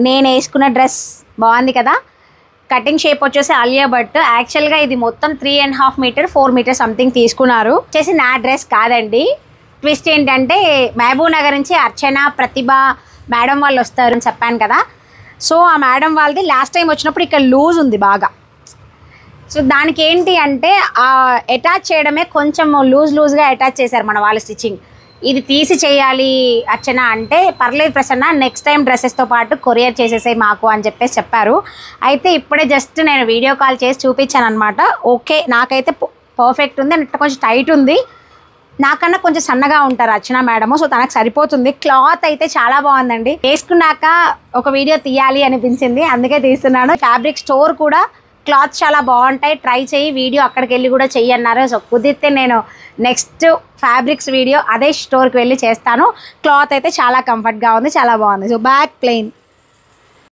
నేను వేసుకున్న డ్రెస్ బాగుంది కదా. కటింగ్ షేప్ వచ్చేసి ఆలియా భట్. యాక్చువల్గా ఇది మొత్తం 3.5 మీటర్ 4 మీటర్ సంథింగ్ తీసుకున్నారు. వచ్చేసి నా డ్రెస్ కాదండి. ట్విస్ట్ ఏంటంటే మహబూబ్ నగర్ నుంచి అర్చన, ప్రతిభ మేడం వాళ్ళు వస్తారు అని చెప్పాను కదా. సో ఆ మేడం వాళ్ళది లాస్ట్ టైం వచ్చినప్పుడు ఇక్కడ లూజ్ ఉంది బాగా. సో దానికి ఏంటి అంటే అటాచ్ చేయడమే కొంచెం లూజ్గా అటాచ్ చేశారు మన వాళ్ళ స్టిచ్చింగ్. ఇది తీసి చేయాలి అర్చన అంటే, పర్లేదు ప్రసన్న నెక్స్ట్ టైం డ్రెస్సెస్తో పాటు కొరియర్ చేసేసాయి మాకు అని చెప్పారు. అయితే ఇప్పుడే జస్ట్ నేను వీడియో కాల్ చేసి చూపించాను అనమాట. ఓకే నాకైతే పర్ఫెక్ట్ ఉంది. అంటే కొంచెం టైట్ ఉంది, నాకన్నా కొంచెం సన్నగా ఉంటారు అర్చన మేడము. సో తనకు సరిపోతుంది. క్లాత్ అయితే చాలా బాగుందండి. వేసుకున్నాక ఒక వీడియో తీయాలి అనిపించింది, అందుకే తీస్తున్నాను. ఫ్యాబ్రిక్ స్టోర్ కూడా క్లాత్ చాలా బాగుంటాయి, ట్రై చేయి, వీడియో అక్కడికి వెళ్ళి కూడా చెయ్యి అన్నారు. సో కుదిరితే నేను నెక్స్ట్ ఫ్యాబ్రిక్స్ వీడియో అదే స్టోర్కి వెళ్ళి చేస్తాను. క్లాత్ అయితే చాలా కంఫర్ట్గా ఉంది, చాలా బాగుంది. So back plain.